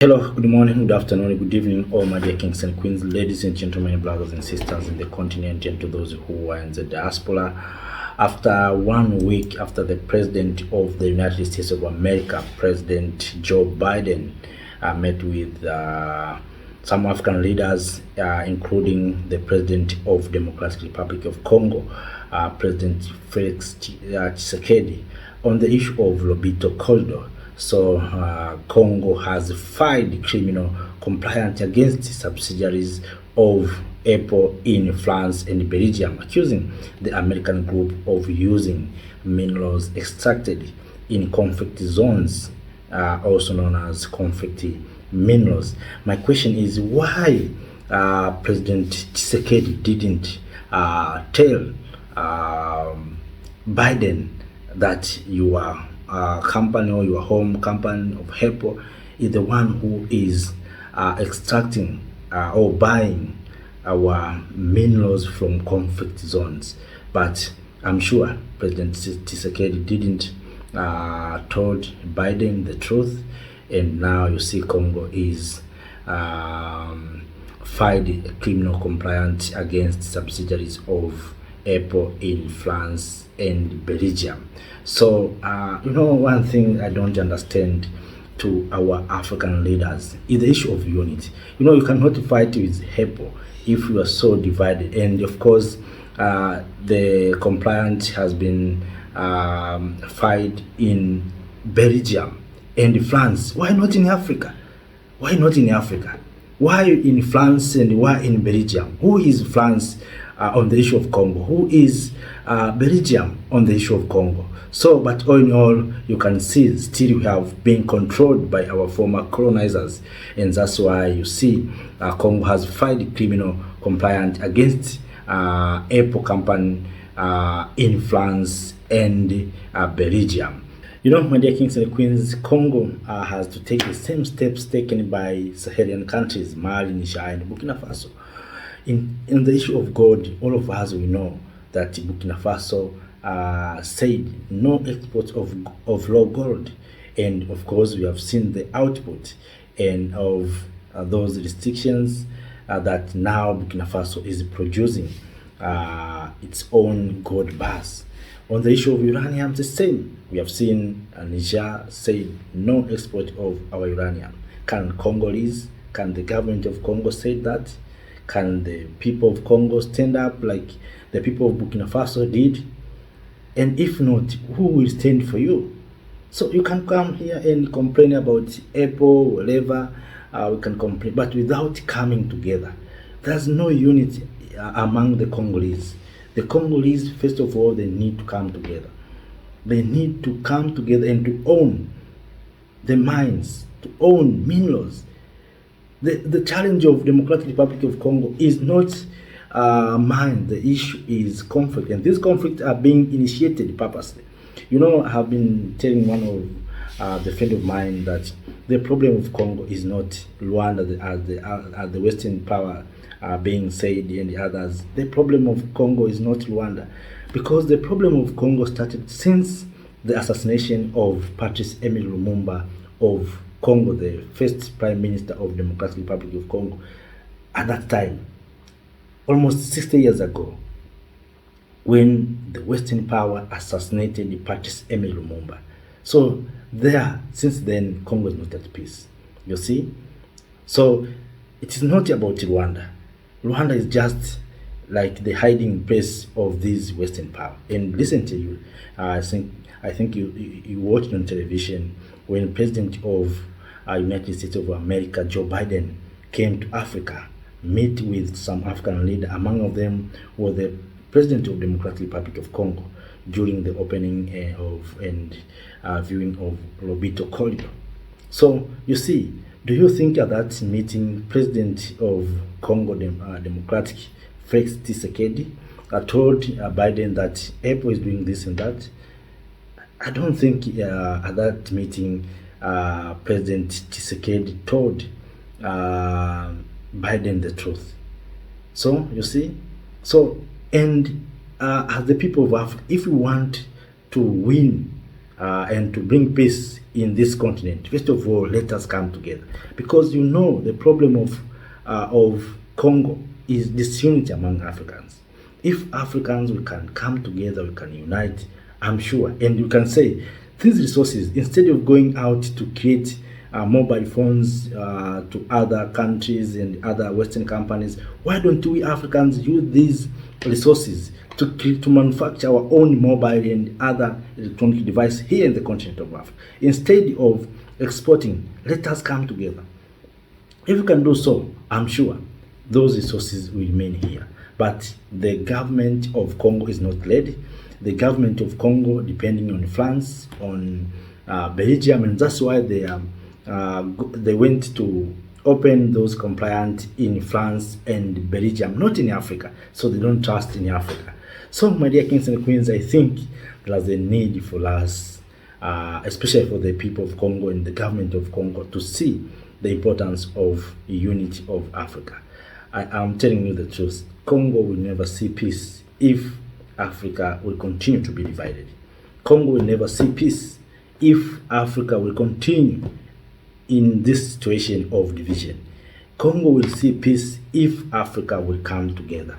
Hello, good morning, good afternoon, good evening, all my dear kings and queens, ladies and gentlemen, brothers and sisters in the continent, and to those who are in the diaspora. After 1 week after the President of the United States of America, President Joe Biden, met with some African leaders, including the President of Democratic Republic of Congo, President Felix Tshisekedi, on the issue of Lobito Corridor. So Congo has filed criminal complaint against subsidiaries of Apple in France and Belgium, accusing the American group of using minerals extracted in conflict zones, also known as conflict minerals. My question is why President Tshisekedi didn't tell Biden that you are company or your home company of Apple is the one who is extracting or buying our minerals from conflict zones. But I'm sure President Tshisekedi didn't told Biden the truth, and now you see Congo is filed a criminal complaint against subsidiaries of Apple in France and Belgium. So, one thing I don't understand to our African leaders is the issue of unity. You cannot fight with Apple if you are so divided. And of course, the complaint has been filed in Belgium and France. Why not in Africa? Why not in Africa? Why in France and why in Belgium? Who is France on the issue of Congo? Who is Belgium on the issue of Congo? So, but all in all, you can see still we have been controlled by our former colonizers, and that's why you see Congo has filed criminal complaint against Apple company in France and Belgium. My dear kings and queens, Congo has to take the same steps taken by Sahelian countries, Mali, Niger, and Burkina Faso. In the issue of gold, all of us we know that Burkina Faso said no export of raw gold, and of course we have seen the output and of those restrictions that now Burkina Faso is producing its own gold bars. On the issue of uranium, the same. We have seen Niger say no export of our uranium. Can the government of Congo say that? Can the people of Congo stand up like the people of Burkina Faso did? And if not, who will stand for you? So you can come here and complain about Apple, whatever, we can complain, but without coming together. There's no unity among the Congolese. The Congolese, first of all, they need to come together. They need to come together and to own the mines, to own minerals. The challenge of Democratic Republic of Congo is not mine. The issue is conflict, and these conflicts are being initiated purposely. I have been telling one of the friend of mine that the problem of Congo is not Rwanda as the Western power being said and the others. The problem of Congo is not Rwanda, because the problem of Congo started since the assassination of Patrice Emery Lumumba of Congo, the first Prime Minister of the Democratic Republic of Congo. At that time, almost 60 years ago, when the Western power assassinated Patrice Emery Lumumba. So since then, Congo is not at peace. You see? So it is not about Rwanda. Rwanda is just like the hiding place of this Western power. And listen to you. I think you watched on television when President of United States of America, Joe Biden, came to Africa, meet with some African leader. Among them was the President of the Democratic Republic of Congo during the opening and viewing of Lobito Corridor. So you see, do you think at that meeting, President of Congo Democratic, Felix Tshisekedi, told Biden that Apple is doing this and that? I don't think at that meeting President Tshisekedi told Biden the truth. So you see, and as the people of Africa, if we want to win and to bring peace in this continent, first of all, let us come together, because you know the problem of Congo is disunity among Africans. If Africans, we can come together, we can unite, I'm sure, and you can say these resources, instead of going out to create mobile phones to other countries and other Western companies, why don't we Africans use these resources to manufacture our own mobile and other electronic device here in the continent of Africa? Instead of exporting, let us come together. If we can do so, I'm sure those resources will remain here. But the government of Congo is not ready. The government of Congo depending on France, on Belgium, and that's why they went to open those compliant in France and Belgium, not in Africa. So they don't trust in Africa. So, my dear kings and queens, I think there's a need for us, especially for the people of Congo and the government of Congo, to see the importance of unity of Africa. I am telling you the truth. Congo will never see peace if Africa will continue to be divided. Congo will never see peace if Africa will continue in this situation of division. Congo will see peace if Africa will come together.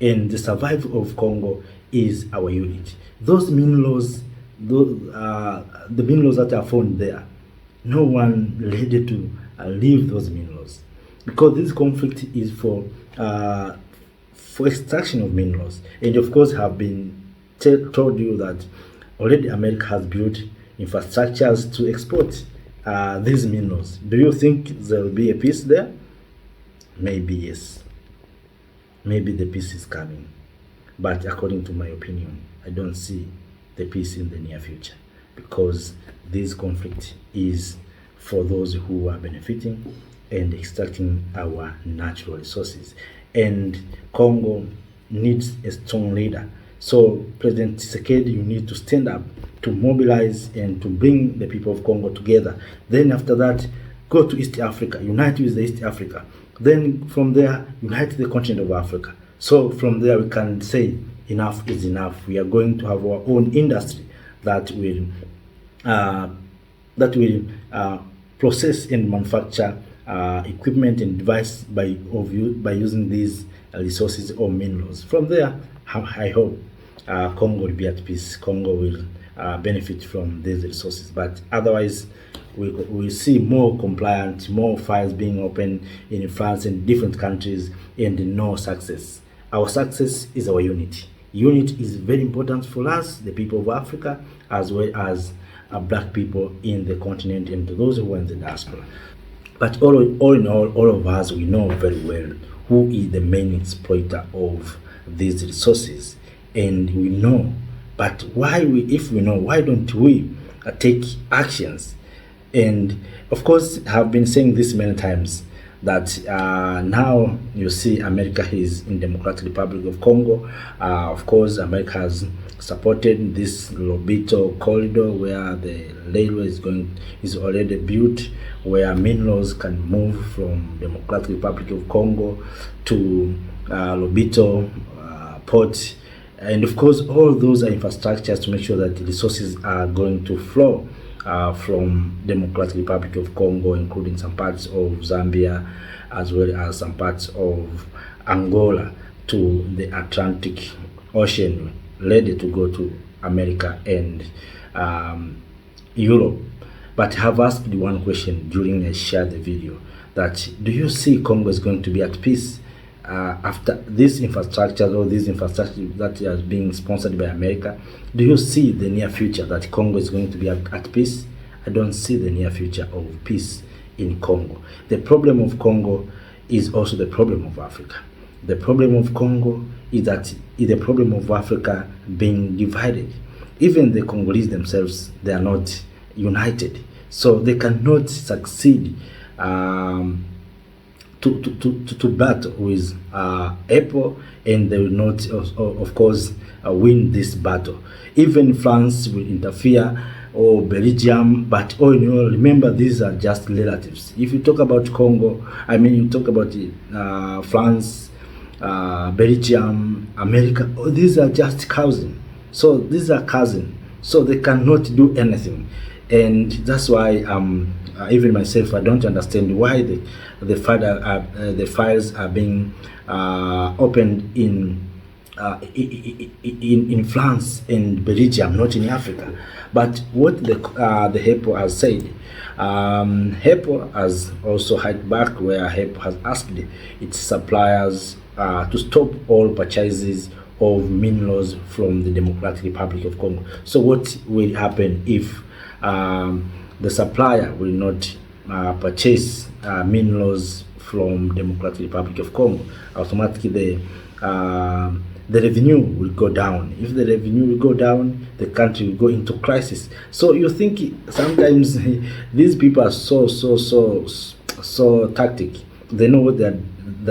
And the survival of Congo is our unity. Those minerals, the minerals that are found there, no one ready to leave those minerals, because this conflict is for extraction of minerals. And of course, have been told you that already America has built infrastructures to export these minerals. Do you think there will be a peace there? Maybe yes. Maybe the peace is coming. But according to my opinion, I don't see the peace in the near future, because this conflict is for those who are benefiting and extracting our natural resources. And Congo needs a strong leader. So President Tshisekedi, you need to stand up to mobilize and to bring the people of Congo together. Then after that, go to East Africa, unite with the East Africa. Then from there, unite the continent of Africa. So from there, we can say enough is enough. We are going to have our own industry that will process and manufacture equipment and device by using these resources or minerals. From there, I hope Congo will be at peace. Congo will benefit from these resources. But otherwise, we see more compliant, more files being opened in France and different countries, and no success. Our success is our unity. Unity is very important for us, the people of Africa, as well as black people in the continent and those who are in the diaspora. But all in all of us, we know very well who is the main exploiter of these resources, and we know. But if we know, why don't we take actions? And of course, I've been saying this many times, that now you see America is in Democratic Republic of Congo. Of course, America has supported this Lobito corridor where the railway is already built, where minerals can move from Democratic Republic of Congo to Lobito port. And of course, all those are infrastructures to make sure that the resources are going to flow from Democratic Republic of Congo, including some parts of Zambia, as well as some parts of Angola, to the Atlantic Ocean, ready to go to America and Europe. But I have asked one question during I shared the video, that do you see Congo is going to be at peace after this infrastructure, or this infrastructure that is being sponsored by America? Do you see the near future that Congo is going to be at peace? I don't see the near future of peace in Congo. The problem of Congo is also the problem of Africa. The problem of Congo is the problem of Africa being divided. Even the Congolese themselves, they are not united, so they cannot succeed to battle with Apple, and they will not, of course, win this battle. Even France will interfere, or Belgium, but all in all, remember, these are just relatives. If you talk about Congo, you talk about France, Belgium, America, these are just cousins. So these are cousins, so they cannot do anything. And that's why even myself, I don't understand why the files are being opened in France and Belgium, not in Africa. But what the HEPO has said, HEPO has also hit back, where HEPO has asked its suppliers to stop all purchases of minerals from the Democratic Republic of Congo. So what will happen if the supplier will not purchase minerals from Democratic Republic of Congo? Automatically the revenue will go down. If the revenue will go down, the country will go into crisis. So you think sometimes these people are so tactic. They know what they're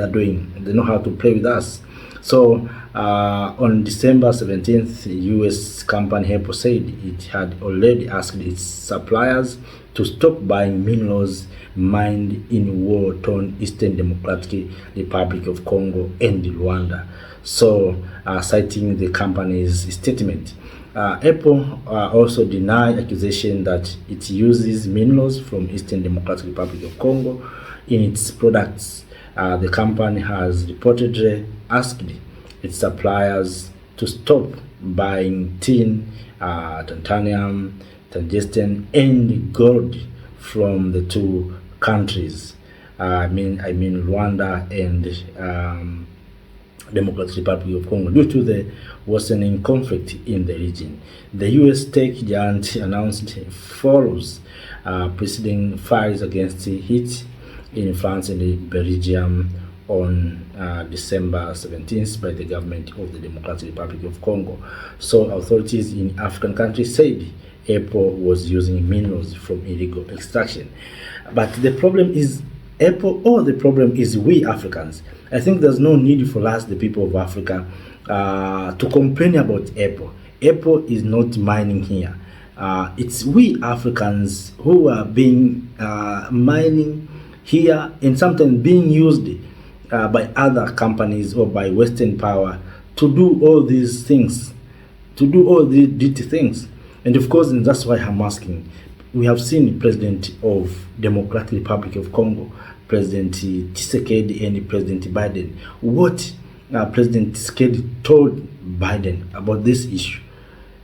doing. They know how to play with us. So on December 17th, U.S. company HEPO said it had already asked its suppliers to stop buying minerals mined in war-torn Eastern Democratic Republic of Congo and Rwanda. So, citing the company's statement, Apple also denied accusation that it uses minerals from Eastern Democratic Republic of Congo in its products. The company has reportedly asked its suppliers to stop buying tin, titanium, tungsten, and gold from the two countries. I mean Rwanda and Democratic Republic of Congo, due to the worsening conflict in the region. The U.S. tech giant announced follows preceding fires against it in France and Belgium on December 17th by the government of the Democratic Republic of Congo. So authorities in African countries said Apple was using minerals from illegal extraction. But the problem is Apple, or the problem is we Africans. I think there's no need for us, the people of Africa, to complain about Apple. Apple is not mining here. It's we Africans who are being mining here, and sometimes being used by other companies or by Western power to do all these things, to do all these dirty things. And of course, and that's why I'm asking. We have seen the President of Democratic Republic of Congo, President Tshisekedi, and President Biden. What President Tshisekedi told Biden about this issue.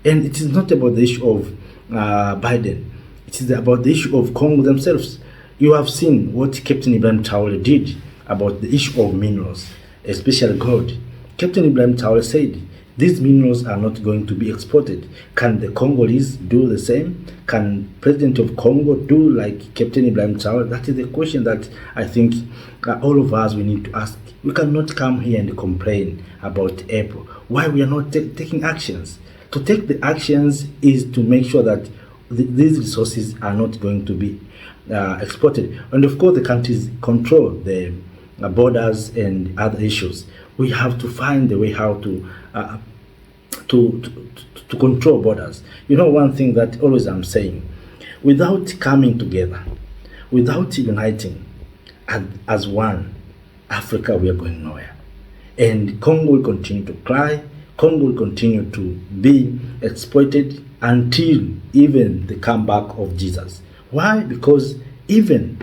And it is not about the issue of Biden. It is about the issue of Congo themselves. You have seen what Captain Ibrahim Traore did about the issue of minerals, especially gold. Captain Ibrahim Traore said, these minerals are not going to be exported. Can the Congolese do the same? Can President of Congo do like Captain Ibrahim Traore? That is the question that I think all of us we need to ask. We cannot come here and complain about Apple. Why we are not taking actions? To take the actions is to make sure that these resources are not going to be exported. And of course, the countries control the borders and other issues. We have to find a way how to control borders. You know, one thing that always I'm saying, without coming together, without uniting as one, Africa, we are going nowhere. And Congo will continue to cry. Congo will continue to be exploited until even the comeback of Jesus. Why? Because even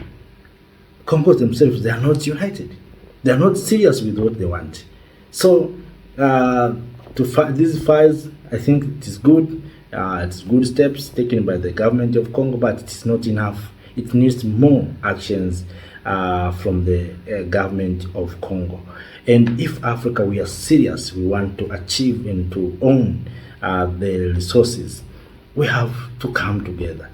Congos themselves, they are not united. They are not serious with what they want. So to fight these fires, I think it is good. It's good steps taken by the government of Congo, but it is not enough. It needs more actions from the government of Congo. And if Africa, we are serious, we want to achieve and to own the resources, we have to come together.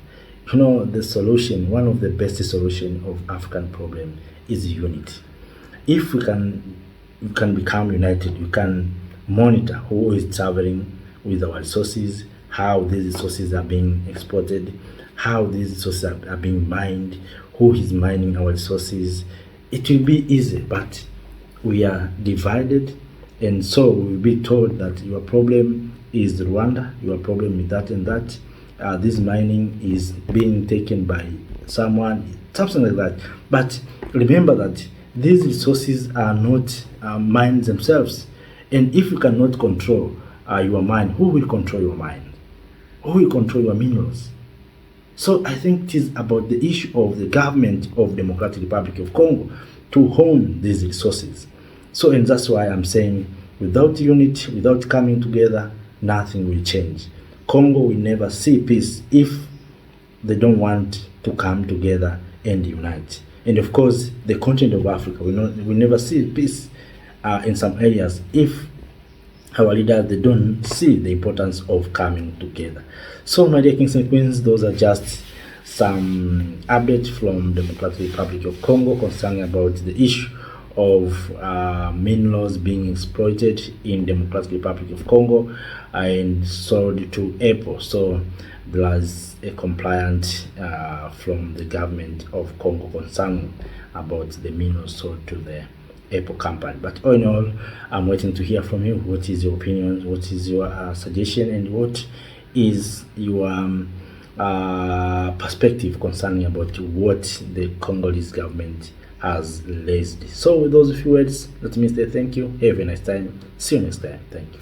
You know, the solution, one of the best solutions of African problem is unity. If we can become united, we can monitor who is traveling with our resources, how these resources are being exported, how these resources are being mined, who is mining our resources. It will be easy, but we are divided, and so we will be told that your problem is Rwanda, your problem is that and that. This mining is being taken by someone, something like that. But remember that these resources are not mined themselves. And if you cannot control your mine, who will control your mine? Who will control your minerals? So I think it is about the issue of the government of Democratic Republic of Congo to own these resources. So, and that's why I'm saying without unity, without coming together, nothing will change. Congo will never see peace if they don't want to come together and unite. And of course, the continent of Africa will never see peace in some areas if our leaders, they don't see the importance of coming together. So, my dear kings and queens, those are just some updates from the Democratic Republic of Congo concerning about the issue of minerals being exploited in Democratic Republic of Congo and sold to Apple. So there's a compliant from the government of Congo concerning about the minerals sold to the Apple company. But all in all, I'm waiting to hear from you. What is your opinion? What is your suggestion? And what is your perspective concerning about what the Congolese government has raised? So with those few words, let me say thank you. Have a nice time. See you next time. Thank you.